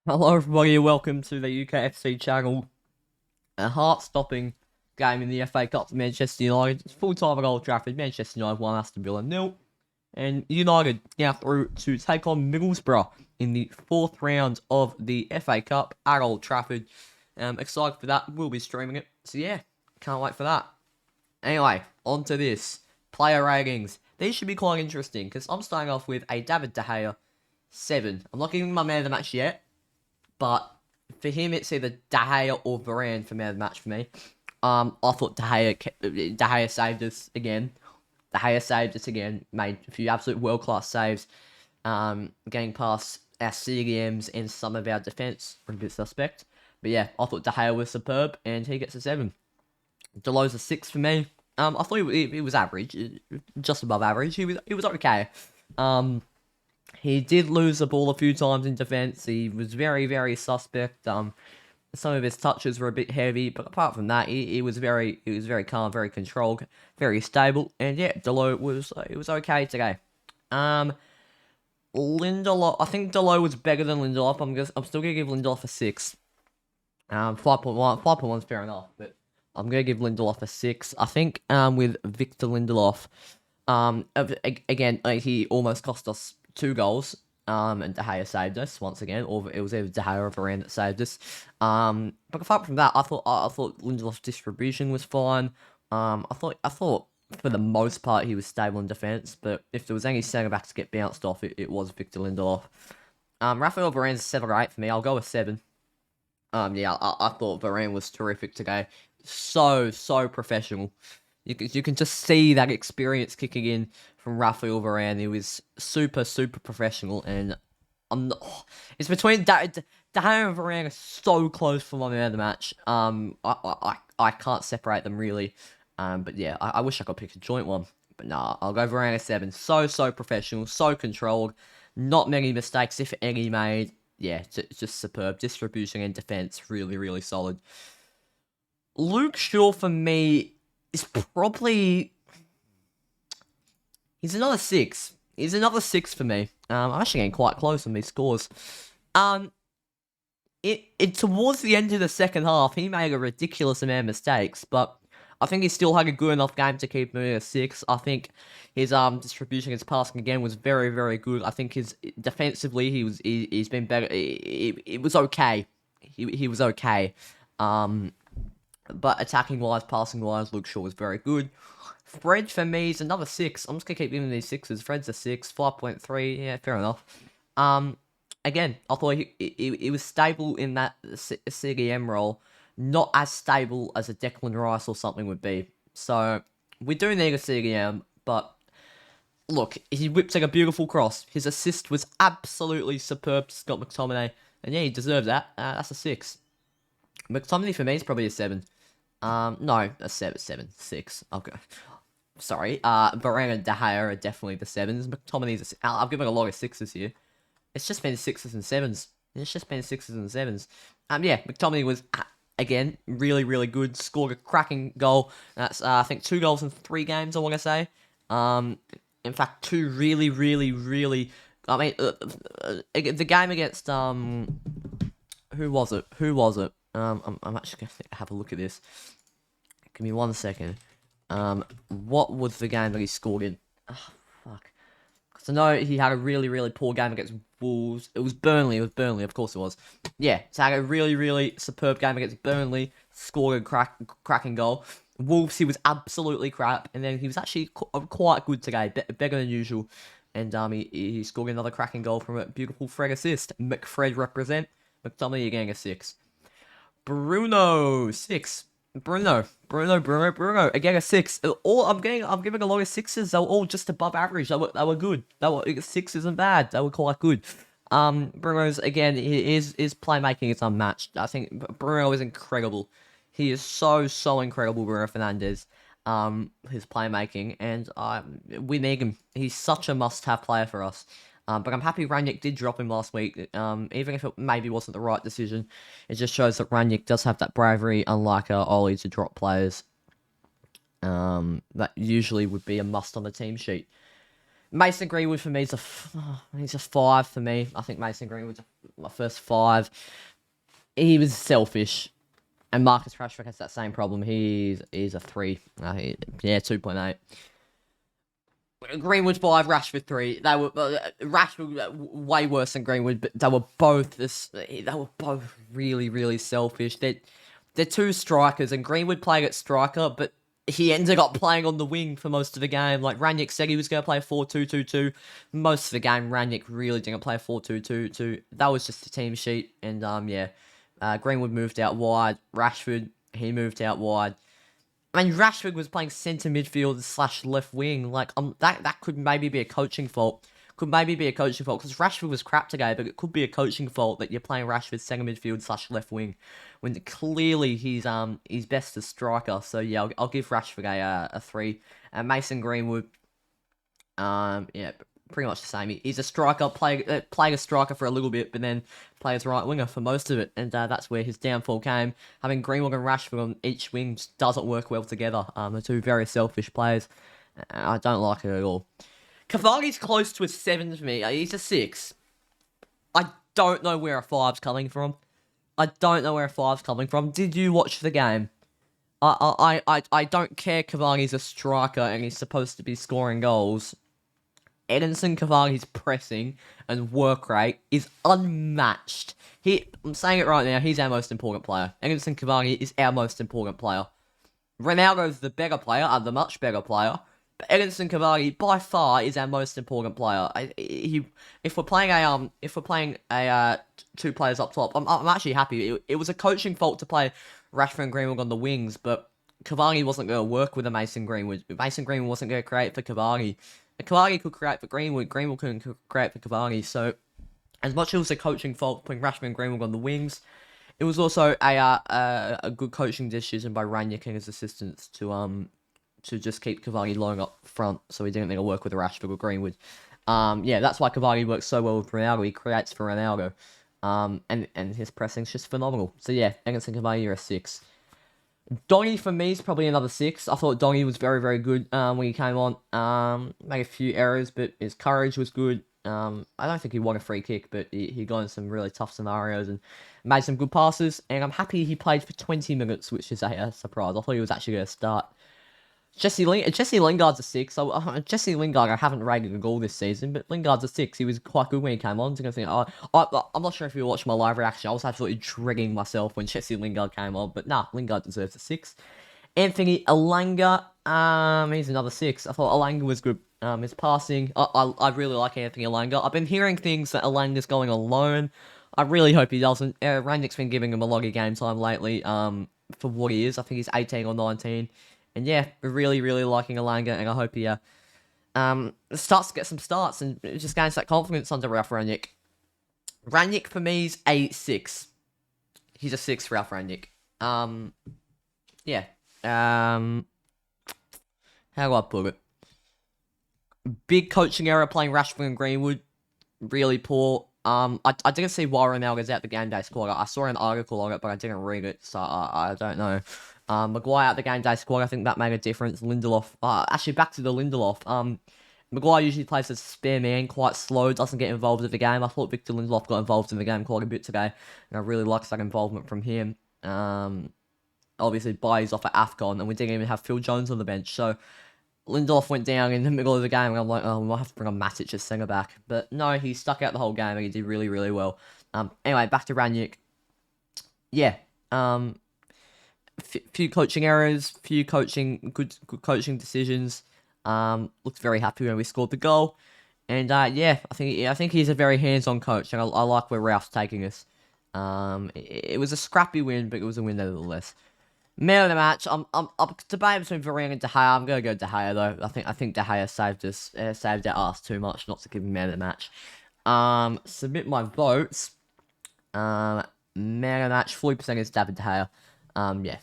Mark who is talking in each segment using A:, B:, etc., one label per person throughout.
A: Hello everybody and welcome to the UCATT FC channel. A heart-stopping game in the FA Cup for Manchester United. It's full-time at Old Trafford. Manchester United 1, Aston Villa 0. And United now through to take on Middlesbrough in the fourth round of the FA Cup at Old Trafford. Excited for that. We'll be streaming it. So yeah, can't wait for that. Anyway, on to this. Player ratings. These should be quite interesting because I'm starting off with a David De Gea 7. I'm not giving my man of the match yet. But for him, it's either De Gea or Varane for man of the match for me. I thought De Gea saved us again. De Gea saved us again. Made a few absolute world-class saves. Getting past our CDMs and some of our defence. A bit suspect. But yeah, I thought De Gea was superb, and he gets a 7. Delo's a 6 for me. I thought he was average. Just above average. He was okay. He did lose the ball a few times in defence. He was very, very suspect. Some of his touches were a bit heavy, but apart from that, he was very calm, very controlled, very stable. And yeah, Delo was okay today. Lindelof, I think Delo was better than Lindelof. I'm still gonna give Lindelof a 6. 5.1 is fair enough, but I'm gonna give Lindelof a 6. I think with Victor Lindelof, again he almost cost us 2 goals. And De Gea saved us once again, or it was either De Gea or Varane that saved us. But apart from that, I thought Lindelof's distribution was fine. I thought for the most part he was stable in defence, but if there was any centre backs to get bounced off, it was Victor Lindelof. Rafael Varane's 7 or 8 for me. I'll go with 7. Yeah, I thought Varane was terrific today. So professional. You can just see that experience kicking in from Rafael Varane. He was super professional, and it's between De Gea and Varane are so close for my man of the match. I can't separate them really. But yeah, I wish I could pick a joint one, but nah, I'll go Varane a 7. So professional, so controlled, not many mistakes if any made. Yeah, just superb distribution and defense, really solid. Luke Shaw for me is probably he's another 6. He's another 6 for me. I'm actually getting quite close on these scores. It towards the end of the second half, he made a ridiculous amount of mistakes, but I think he still had a good enough game to keep moving a 6. I think his distribution, his passing again was very good. I think his defensively he's been better. It was okay. He was okay. But attacking wise, passing wise, Luke Shaw was very good. Fred for me is another 6. I'm just gonna keep giving these 6s. Fred's a 6, 5.3. Yeah, fair enough. Again, I thought he was stable in that CDM role, not as stable as a Declan Rice or something would be. So we do need a CDM, but look, he whipped like a beautiful cross. His assist was absolutely superb to Scott McTominay, and yeah, he deserves that. That's a 6. McTominay for me is probably a 7. No, a 7, 6. Okay. Sorry. Varane and De Gea are definitely the 7s. McTominay's I've given a lot of 6s here. It's just been 6s and 7s. Yeah, McTominay was, again, really good. Scored a cracking goal. That's, I think, 2 goals in 3 games, I want to say. In fact, 2 really... I mean, the game against, who was it? I'm actually going to have a look at this. Give me 1 second. What was the game that he scored in? Oh, fuck. Because I know he had a really poor game against Wolves. It was Burnley, of course it was. Yeah, so he had a really superb game against Burnley. Scored a cracking goal. Wolves, he was absolutely crap. And then he was actually quite good today. Better than usual. And he scored another cracking goal from a beautiful Fred assist. McFred represent. McTominay getting a 6. Bruno 6. Bruno again a 6. I'm giving a lot of 6s. They were all just above average. They were good. 6 isn't bad. They were quite good. Bruno's again his playmaking is unmatched. I think Bruno is incredible. He is so incredible, Bruno Fernandes. His playmaking, and we need him. He's such a must-have player for us. But I'm happy Rangnick did drop him last week, even if it maybe wasn't the right decision. It just shows that Rangnick does have that bravery, unlike Ollie, to drop players. That usually would be a must on the team sheet. Mason Greenwood for me is he's a 5 for me. I think Mason Greenwood's my first 5. He was selfish, and Marcus Rashford has that same problem. He's a 3. 2.8. Greenwood 5, Rashford 3. They were Rashford way worse than Greenwood, but they were both really really selfish. They're two strikers, and Greenwood playing at striker, but he ended up playing on the wing for most of the game. Like Rangnick said he was going to play 4-2-2-2. Most of the game, Rangnick really didn't play 4-2-2-2. That was just the team sheet, and Greenwood moved out wide. Rashford, he moved out wide. I mean, Rashford was playing centre midfield / left wing. Like, that could maybe be a coaching fault. Because Rashford was crap today, but it could be a coaching fault that you're playing Rashford centre midfield / left wing, when clearly he's best as striker. So yeah, I'll give Rashford a 3. And Mason Greenwood, pretty much the same. He's a striker, playing a striker for a little bit, but then play as right winger for most of it, and that's where his downfall came. Having Greenwood and Rashford on each wing just doesn't work well together. They're two very selfish players. I don't like it at all. Cavani's close to a 7 for me. He's a 6. I don't know where a 5's coming from. Did you watch the game? I don't care. Cavani's a striker and he's supposed to be scoring goals. Edinson Cavani's pressing and work rate is unmatched. I'm saying it right now, he's our most important player. Edinson Cavani is our most important player. Ronaldo's the better player, the much better player. But Edinson Cavani, by far, is our most important player. If we're playing two players up top, I'm actually happy. It was a coaching fault to play Rashford and Greenwood on the wings, but Cavani wasn't going to work with a Mason Greenwood. Mason Greenwood wasn't going to create for Cavani. Cavani could create for Greenwood. Greenwood couldn't create for Cavani. So, as much as it was a coaching fault putting Rashford and Greenwood on the wings, it was also a good coaching decision by Rangnick and his assistants to just keep Cavani long up front, so he didn't need to work with Rashford or Greenwood. That's why Cavani works so well with Ronaldo. He creates for Ronaldo, and his pressing's just phenomenal. So yeah, Edinson Cavani, you're a 6. Donny for me is probably another 6. I thought Donny was very, very good when he came on. Made a few errors, but his courage was good. I don't think he won a free kick, but he got in some really tough scenarios and made some good passes. And I'm happy he played for 20 minutes, which is a surprise. I thought he was actually going to start. Jesse Lingard's a 6. So Jesse Lingard, I haven't rated a goal this season, but Lingard's a 6. He was quite good when he came on. I'm not sure if you watched my live reaction. I was absolutely dragging myself when Jesse Lingard came on, but nah, Lingard deserves a 6. Anthony Elanga, he's another 6. I thought Elanga was good. His passing, I really like Anthony Elanga. I've been hearing things that Elanga's going on loan. I really hope he doesn't. Rangnick's been giving him a lot of game time lately. For what he is, I think he's 18 or 19. And yeah, really, really liking Elanga, and I hope he starts to get some starts and just gains that confidence under Ralph Rangnick. Rangnick for me is a 6. He's a 6 for Ralph Rangnick. How do I put it? Big coaching error playing Rashford and Greenwood. Really poor. I didn't see why Ronaldo's out the game day squad. I saw an article on it, but I didn't read it, so I don't know. Maguire out the game day squad, I think that made a difference. Lindelof, actually back to the Lindelof. Maguire usually plays as a spare man, quite slow, doesn't get involved in the game. I thought Victor Lindelof got involved in the game quite a bit today, and I really liked that involvement from him. Obviously, Bailly's off at AFCON, and we didn't even have Phil Jones on the bench, so Lindelof went down in the middle of the game, and I'm like, oh, we might have to bring on Matic as centre back. But no, he stuck out the whole game, and he did really, really well. Anyway, back to Rangnick. Yeah, few coaching errors, good coaching decisions. Looked very happy when we scored the goal, and I think he's a very hands-on coach, and I like where Ralph's taking us. It was a scrappy win, but it was a win nevertheless. Man of the match, I'm debating between Varane and De Gea. I'm gonna go De Gea though. I think De Gea saved our ass too much not to give him man of the match. Submit my votes. Man of the match, 40% is David De Gea. De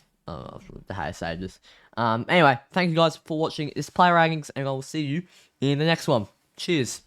A: Gea saved us. Anyway, thank you guys for watching this player rankings, and I will see you in the next one. Cheers.